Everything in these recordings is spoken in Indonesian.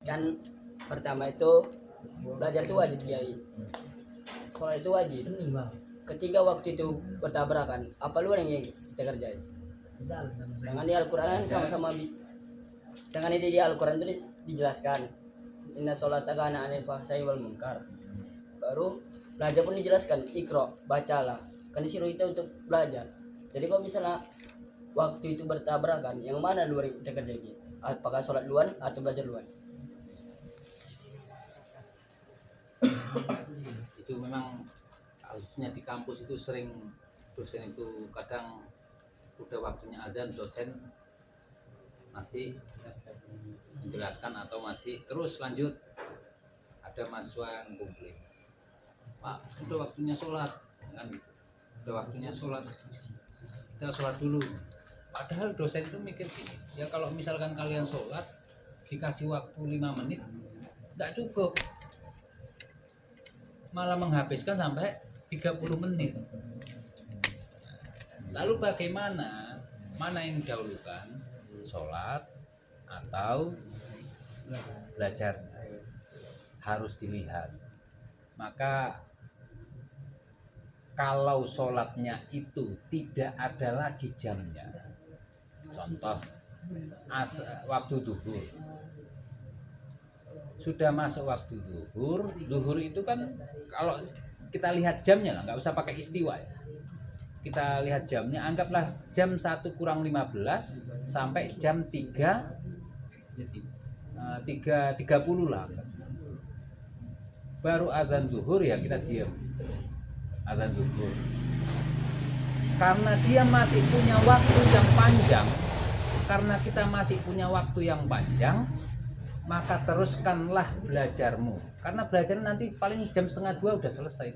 Kan pertama itu belajar itu wajib kiai, sholat itu wajib. Ketika waktu itu bertabrakan, apa lu yang kita kerjain? Sedangkan di Al-Quran sama-sama sedangkan di Al-Quran itu dijelaskan inna sholata kana anil fahsai wal munkar. Baru belajar pun dijelaskan ikro, bacalah, kan disuruh kita untuk belajar. Jadi kalau misalnya waktu itu bertabrakan, yang mana dulu yang kita kerjain? Apakah sholat duluan atau belajar duluan? Itu memang khususnya di kampus itu sering dosen itu kadang udah waktunya azan, dosen masih menjelaskan atau masih terus lanjut. Ada mahasiswa yang komplain, Pak, udah waktunya sholat kan, udah waktunya sholat, kita sholat dulu. Padahal dosen itu mikir gini, ya kalau misalkan kalian sholat dikasih waktu 5 menit nggak cukup, malah menghabiskan sampai 30 menit. Lalu bagaimana, mana yang didahulukan, sholat atau belajar? Harus dilihat. Maka kalau sholatnya itu tidak ada lagi jamnya, contoh waktu duhur, sudah masuk waktu duhur, duhur itu kan kalau kita lihat jamnya lah, nggak usah pakai istiwa ya. Kita lihat jamnya, anggaplah jam 1 kurang 15 sampai jam 3.30 lah. Baru azan zuhur, ya kita diam. Azan zuhur. Karena dia masih punya waktu yang panjang, karena kita masih punya waktu yang panjang, maka teruskanlah belajarmu. Karena belajar nanti paling jam 1:30 udah selesai.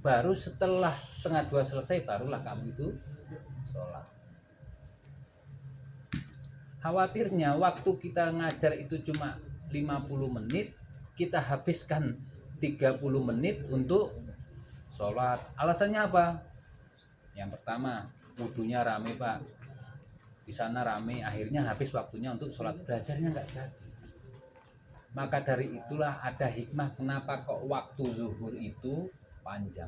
Baru setelah 1:30 selesai, barulah kamu itu sholat. Khawatirnya waktu kita ngajar itu cuma 50 menit, kita habiskan 30 menit untuk sholat. Alasannya apa? Yang pertama, wudunya rame Pak, di sana rame, akhirnya habis waktunya untuk sholat, belajarnya nggak jadi. Maka dari itulah ada hikmah kenapa kok waktu zuhur itu panjang.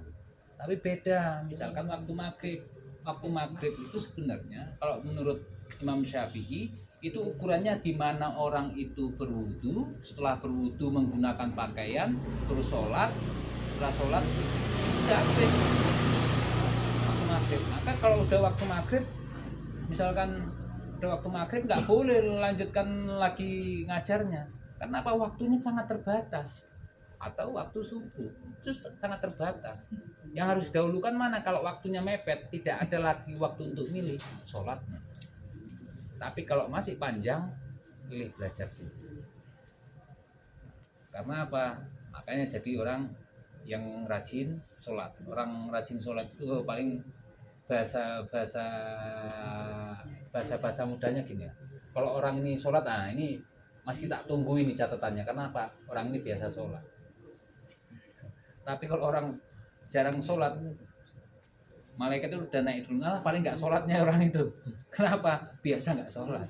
Tapi beda, misalkan waktu maghrib. Waktu maghrib itu sebenarnya kalau menurut Imam Syafi'i itu ukurannya di mana orang itu berwudu, setelah berwudu menggunakan pakaian, terus sholat, setelah sholat udah habis waktu maghrib. Maka kalau udah waktu maghrib, misalkan udah waktu maghrib nggak boleh lanjutkan lagi ngajarnya. Karena apa? Waktunya sangat terbatas. Atau waktu subuh itu sangat terbatas. Yang harus dahulukan mana? Kalau waktunya mepet, tidak ada lagi waktu untuk milih sholatnya. Tapi kalau masih panjang, pilih belajar dulu. Karena apa? Makanya jadi orang yang rajin sholat. Orang rajin sholat itu paling bahasa mudanya gini ya. Kalau orang ini sholat, ini masih tak tunggu ini catatannya. Karena apa? Orang ini biasa sholat. Tapi kalau orang jarang sholat, malaikat itu udah naik dulu, paling nggak sholatnya orang itu. Kenapa? Biasa nggak sholat.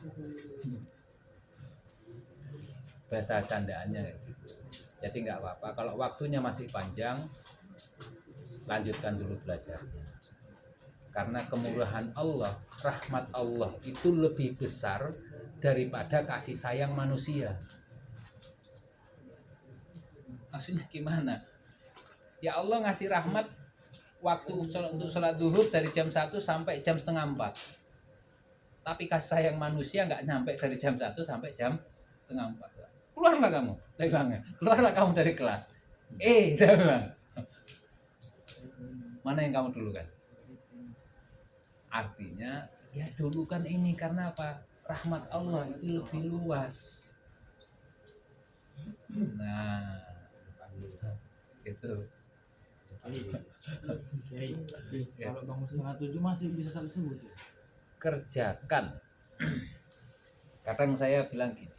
Bahasa candaannya gitu. Jadi nggak apa-apa. Kalau waktunya masih panjang, lanjutkan dulu belajarnya. Karena kemurahan Allah, rahmat Allah itu lebih besar daripada kasih sayang manusia. Maksudnya gimana? Ya Allah ngasih rahmat waktu untuk sholat duhur dari jam 1 sampai jam 3:30. Tapi kasih sayang manusia nggak nyampe dari jam 1 sampai jam 3:30. Keluarlah kamu dari belakang. Keluarlah kamu dari kelas. Mana yang kamu dulukan? Artinya ya dulukan ini, karena apa? Rahmat Allah itu lebih luas. Nah, itu. Kalau bangun 6:30 masih bisa sampai subuh. Kerjakan. Kadang saya bilang gini,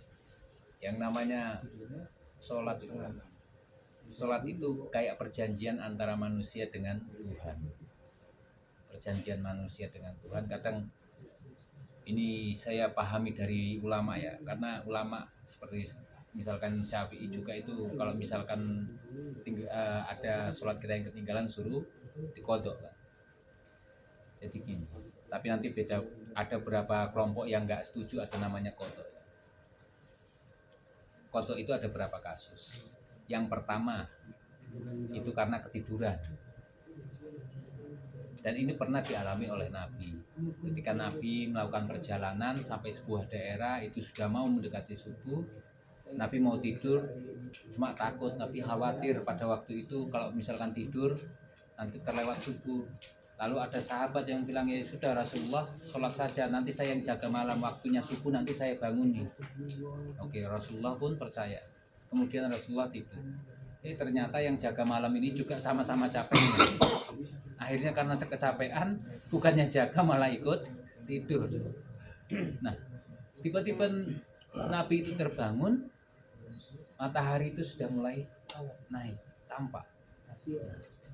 yang namanya sholat itu kayak perjanjian antara manusia dengan Tuhan. Perjanjian manusia dengan Tuhan. Kadang Ini saya pahami dari ulama ya, karena ulama seperti misalkan Syafi'i juga itu kalau misalkan ada sholat kita yang ketinggalan suruh dikodok lah. Jadi gini, tapi nanti beda, ada beberapa kelompok yang nggak setuju ada namanya kodok. Kodok itu ada beberapa kasus. Yang pertama itu karena ketiduran, dan ini pernah dialami oleh Nabi. Ketika Nabi melakukan perjalanan sampai sebuah daerah, itu sudah mau mendekati subuh, Nabi mau tidur, cuma takut, Nabi khawatir pada waktu itu kalau misalkan tidur nanti terlewat subuh. Lalu ada sahabat yang bilang, ya sudah Rasulullah, sholat saja, nanti saya yang jaga malam, waktunya subuh nanti saya bangun nih. Oke, Rasulullah pun percaya. Kemudian Rasulullah tidur. Ternyata yang jaga malam ini juga sama-sama capek. Akhirnya karena kecapean, bukannya jaga malah ikut tidur. Nah, tiba-tiba Nabi itu terbangun, matahari itu sudah mulai naik, tampak.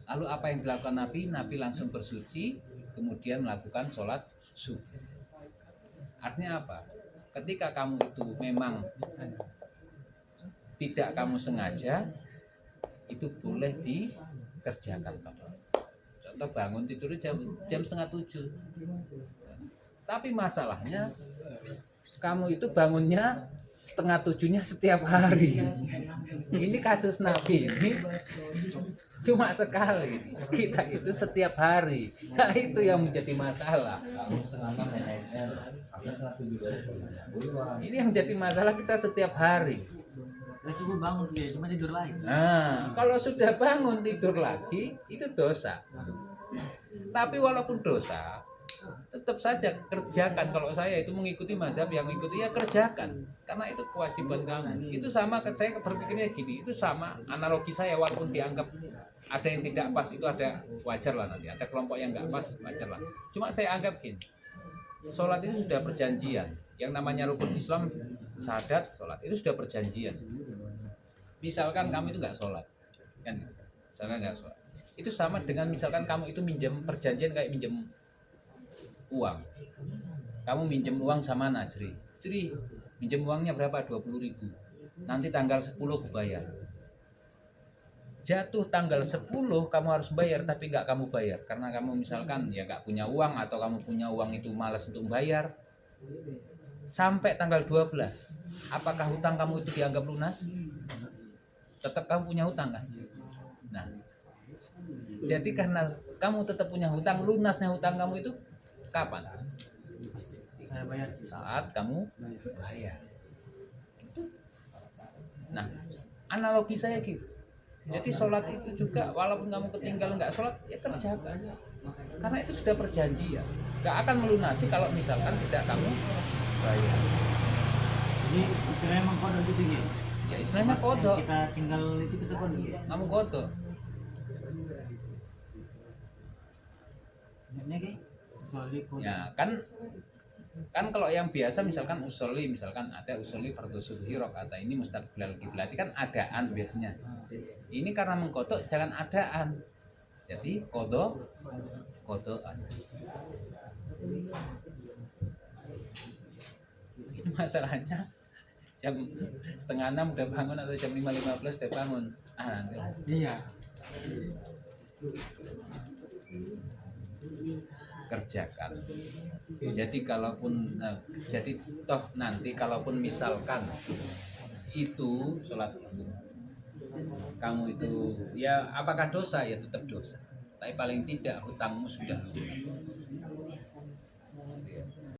Lalu apa yang dilakukan Nabi? Nabi langsung bersuci, kemudian melakukan sholat subuh. Artinya apa? Ketika kamu itu memang tidak kamu sengaja, itu boleh dikerjakan. Contoh bangun tidur jam 6:30. Tapi masalahnya kamu itu bangunnya 6:30-nya setiap hari. Ini kasus Nabi ini cuma sekali, kita itu setiap hari. Nah itu yang menjadi masalah. Ini yang menjadi masalah, kita setiap hari. Subuh bangun dia cuma tidur lagi. Nah, kalau sudah bangun tidur lagi itu dosa. Tapi walaupun dosa, tetap saja kerjakan. Kalau saya itu mengikuti mazhab yang mengikuti, ya kerjakan, karena itu kewajiban kamu. Itu sama, saya berpikirnya gini, itu sama analogi saya, walaupun dianggap ada yang tidak pas, itu ada wajar lah, nanti ada kelompok yang nggak pas, wajar lah. Cuma saya anggap gini, sholat itu sudah perjanjian. Yang namanya rukun Islam, syahadat, sholat itu sudah perjanjian. Misalkan kamu itu nggak sholat, kan? Misalkan nggak sholat, itu sama dengan misalkan kamu itu minjem, perjanjian kayak minjem uang. Kamu minjem uang sama Najri, jadi minjem uangnya berapa? 20.000. Nanti tanggal 10 aku bayar. Jatuh tanggal 10 kamu harus bayar, tapi nggak kamu bayar karena kamu misalkan ya nggak punya uang, atau kamu punya uang itu malas untuk bayar. Sampai tanggal 12, apakah hutang kamu itu dianggap lunas? Tetap kamu punya hutang kan? Nah, jadi karena kamu tetap punya hutang, lunasnya hutang kamu itu kapan? Saat kamu bayar. Nah, analogi saya gitu. Jadi sholat itu juga, walaupun kamu ketinggalan nggak sholat, ya kerjakan. Karena itu sudah perjanjian. Nggak akan melunasi kalau misalkan tidak kamu bayar. Jadi istilahnya emang kodok gitu ya? Ya istilahnya kodok. Kita tinggal itu kita kodok. Kamu kodok. Ini kayak kecuali kodok. Ya kan kalau yang biasa misalkan usoli, misalkan ada usoli fardu subhi rakaat ini mustaqbilal kiblat, kan adaan biasanya. Ini karena mengkodok jangan adaan, jadi kodokan. Ini masalahnya jam 5:30 udah bangun atau jam 5:15 udah bangun. Iya. Kerjakan. Jadi kalaupun jadi toh nanti kalaupun misalkan itu sholat itu kamu itu ya apakah dosa, ya tetap dosa, tapi paling tidak hutangmu sudah lunas.